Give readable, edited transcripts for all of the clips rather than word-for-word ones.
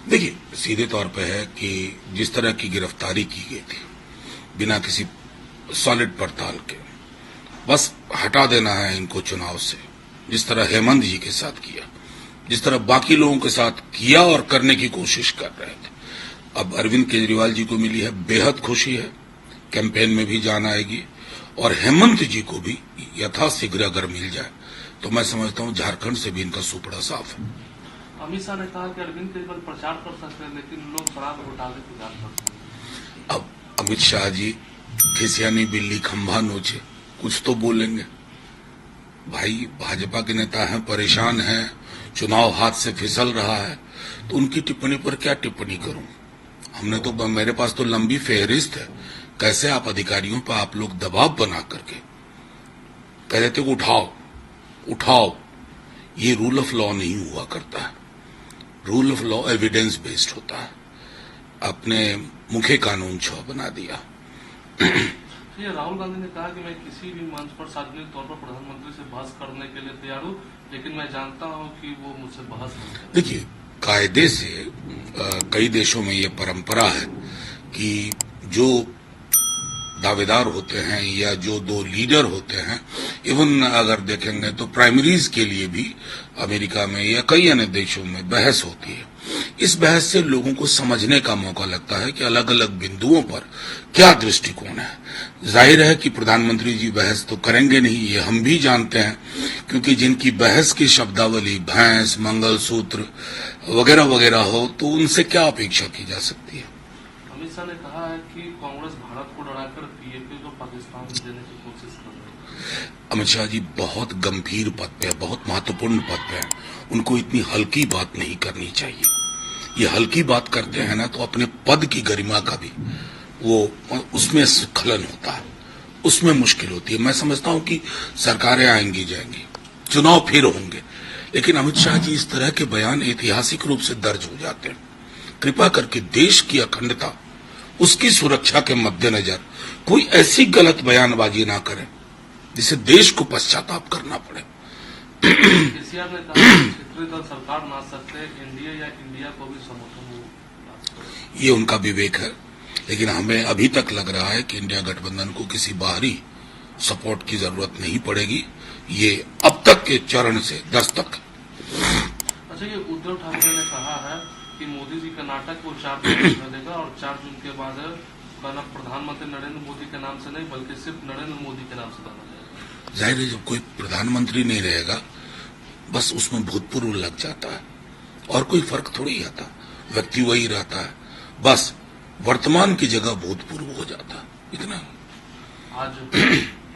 देखिए, सीधे तौर पे है कि जिस तरह की गिरफ्तारी की गई थी बिना किसी सॉलिड पड़ताल के, बस हटा देना है इनको चुनाव से, जिस तरह हेमंत जी के साथ किया, जिस तरह बाकी लोगों के साथ किया और करने की कोशिश कर रहे थे। अब अरविंद केजरीवाल जी को मिली है बेहद खुशी है, कैंपेन में भी जान आएगी, और हेमंत जी को भी यथाशीघ्र अगर मिल जाए तो मैं समझता हूं झारखंड से भी इनका सुपड़ा साफ है। अमित शाह ने कहा कि अरविंद केजरीवाल प्रचार कर सकते हैं लेकिन लोग शराब घोटाले की जांच कर सकते हैं। अब अमित शाह जी खिसियानी बिल्ली खंभा नोचे, कुछ तो बोलेंगे। भाई भाजपा के नेता हैं, परेशान हैं, चुनाव हाथ से फिसल रहा है, तो उनकी टिप्पणी पर क्या टिप्पणी करूं? हमने तो, मेरे पास तो लंबी फेहरिस्त है कैसे आप अधिकारियों पर आप लोग दबाव बना करके कह देते को उठाओ उठाओ। ये रूल ऑफ लॉ नहीं हुआ करता है। Rule of law evidence based होता है। अपने मुखे कानून 6 बना दिया। राहुल गांधी ने कहा कि मैं किसी भी मंच पर सार्वजनिक तौर पर प्रधानमंत्री से बहस करने के लिए तैयार हूं, लेकिन मैं जानता हूं कि वो मुझसे बहस नहीं करेंगे। देखिए, कायदे से कई देशों में ये परंपरा है कि जो दावेदार होते हैं या जो 2 लीडर होते हैं, इवन अगर देखेंगे तो प्राइमरीज के लिए भी अमेरिका में या कई अन्य देशों में बहस होती है। इस बहस से लोगों को समझने का मौका लगता है कि अलग अलग बिंदुओं पर क्या दृष्टिकोण है। जाहिर है कि प्रधानमंत्री जी बहस तो करेंगे नहीं, ये हम भी जानते हैं, क्योंकि जिनकी बहस की शब्दावली भैंस, मंगलसूत्र वगैरह वगैरह हो, तो उनसे क्या अपेक्षा की जा सकती है। अमित शाह ने कहा है कि कांग्रेस भारत को डराकर पीएपी को पाकिस्तान देने की कोशिश कर रही है। अमित शाह जी बहुत गंभीर पद पे है, बहुत महत्वपूर्ण पद पे है, उनको इतनी हल्की बात नहीं करनी चाहिए। ये हल्की बात करते हैं ना तो अपने पद की गरिमा का भी वो उसमें स्खलन होता है, उसमें मुश्किल होती है। मैं समझता हूं कि सरकारें आएंगी जाएंगी, चुनाव फिर होंगे, लेकिन अमित शाह जी इस तरह के बयान ऐतिहासिक रूप से दर्ज हो जाते हैं। कृपा करके देश की अखंडता, उसकी सुरक्षा के मद्देनजर कोई ऐसी गलत बयानबाजी ना करें जिसे देश को पश्चाताप करना पड़े। केसीआर ने कहा क्षेत्रीय दल सरकार ना सकते, एनडीए या इंडिया को भी समर्थन हो। ये उनका विवेक है, लेकिन हमें अभी तक लग रहा है कि इंडिया गठबंधन को किसी बाहरी सपोर्ट की जरूरत नहीं पड़ेगी। ये अब तक के चरण से दस्तक। अच्छा, ये उद्धव ठाकरे ने कहा है कि मोदी जी का नाटक वो 4 जून में देगा और 4 जून के बाद कहना प्रधानमंत्री नरेंद्र मोदी के नाम से नहीं बल्कि सिर्फ नरेंद्र मोदी के नाम से जाना जाएगा। जाहिर है जब कोई प्रधानमंत्री नहीं रहेगा बस उसमें भूतपूर्व लग जाता है और कोई फर्क थोड़ी आता, व्यक्ति वही रहता है, बस वर्तमान की जगह भूतपूर्व हो जाता, इतना। आज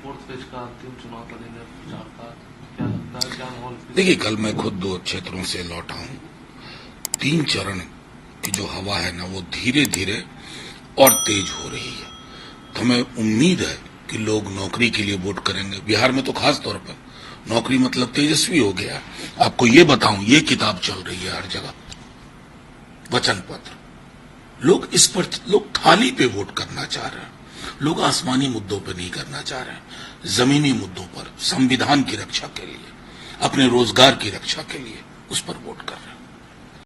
4th फेज का अंतिम चुनाव का दिन है, प्रचार का क्या लगता है, क्या माहौल? देखिए, कल मैं खुद 2 क्षेत्रों से लौटा हूं। 3 चरण की जो हवा है ना वो धीरे धीरे और तेज हो रही है। तो हमें उम्मीद है कि लोग नौकरी के लिए वोट करेंगे। बिहार में तो खास तौर पर नौकरी मतलब तेजस्वी हो गया। आपको ये बताऊं, ये किताब चल रही है हर जगह, वचन पत्र। लोग इस पर, लोग थाली पे वोट करना चाह रहे हैं। लोग आसमानी मुद्दों पर नहीं करना चाह रहे हैं, जमीनी मुद्दों पर, संविधान की रक्षा के लिए, अपने रोजगार की रक्षा के लिए उस पर वोट कर रहे हैं।